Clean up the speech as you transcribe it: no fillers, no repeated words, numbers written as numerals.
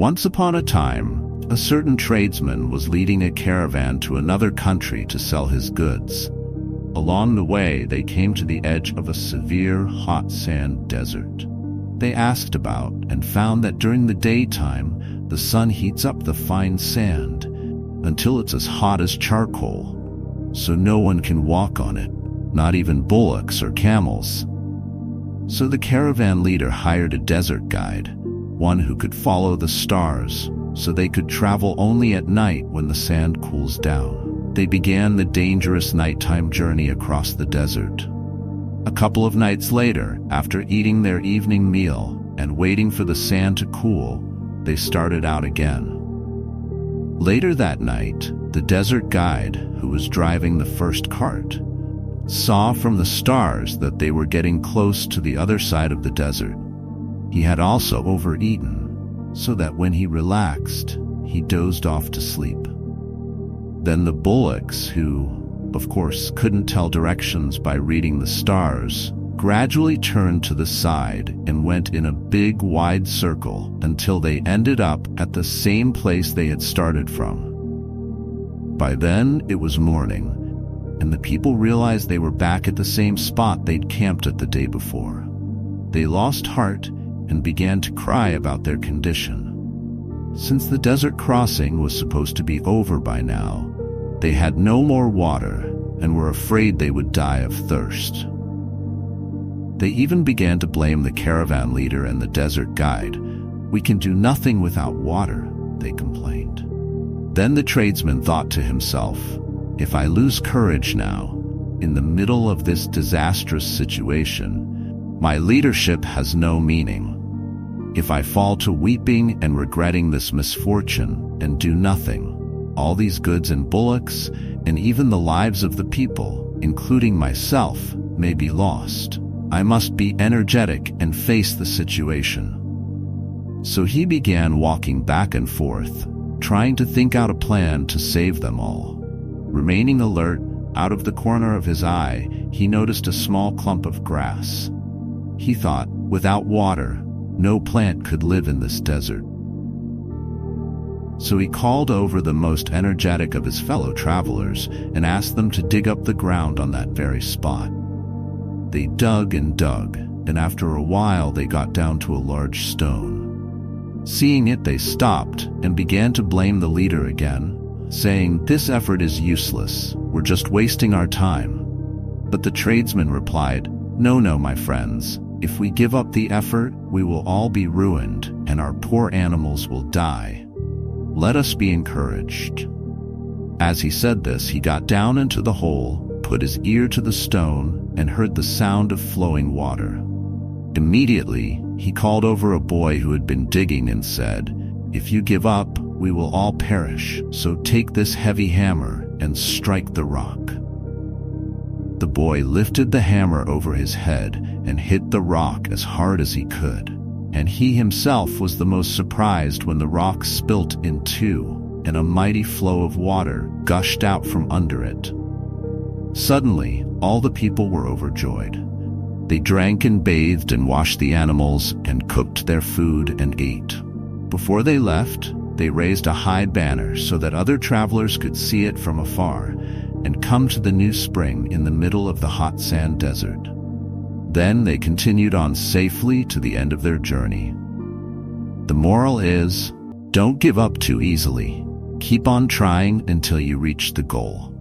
Once upon a time, a certain tradesman was leading a caravan to another country to sell his goods. Along the way, they came to the edge of a severe hot sand desert. They asked about and found that during the daytime, the sun heats up the fine sand until it's as hot as charcoal, so no one can walk on it, not even bullocks or camels. So the caravan leader hired a desert guide, one who could follow the stars, so they could travel only at night when the sand cools down. They began the dangerous nighttime journey across the desert. A couple of nights later, after eating their evening meal and waiting for the sand to cool, they started out again. Later that night, the desert guide, who was driving the first cart, saw from the stars that they were getting close to the other side of the desert. He had also overeaten, so that when he relaxed, he dozed off to sleep. Then the bullocks, who, of course, couldn't tell directions by reading the stars, gradually turned to the side and went in a big, wide circle until they ended up at the same place they had started from. By then, it was morning, and the people realized they were back at the same spot they'd camped at the day before. They lost heart and began to cry about their condition. Since the desert crossing was supposed to be over by now, they had no more water and were afraid they would die of thirst. They even began to blame the caravan leader and the desert guide. "We can do nothing without water," they complained. Then the tradesman thought to himself, "If I lose courage now, in the middle of this disastrous situation, my leadership has no meaning. If I fall to weeping and regretting this misfortune and do nothing, all these goods and bullocks, and even the lives of the people, including myself, may be lost. I must be energetic and face the situation." So he began walking back and forth, trying to think out a plan to save them all. Remaining alert, out of the corner of his eye, he noticed a small clump of grass. He thought, without water, no plant could live in this desert. So he called over the most energetic of his fellow travelers and asked them to dig up the ground on that very spot. They dug, and after a while they got down to a large stone. Seeing it, they stopped and began to blame the leader again, saying, "This effort is useless. We're just wasting our time." But the tradesman replied, No, my friends. If we give up the effort, we will all be ruined, and our poor animals will die. Let us be encouraged." As he said this, he got down into the hole, put his ear to the stone, and heard the sound of flowing water. Immediately, he called over a boy who had been digging and said, "If you give up, we will all perish, so take this heavy hammer and strike the rock." The boy lifted the hammer over his head and hit the rock as hard as he could, and he himself was the most surprised when the rock spilt in two, and a mighty flow of water gushed out from under it. Suddenly, all the people were overjoyed. They drank and bathed and washed the animals and cooked their food and ate. Before they left, they raised a high banner so that other travelers could see it from afar and come to the new spring in the middle of the hot sand desert. Then they continued on safely to the end of their journey. The moral is, don't give up too easily. Keep on trying until you reach the goal.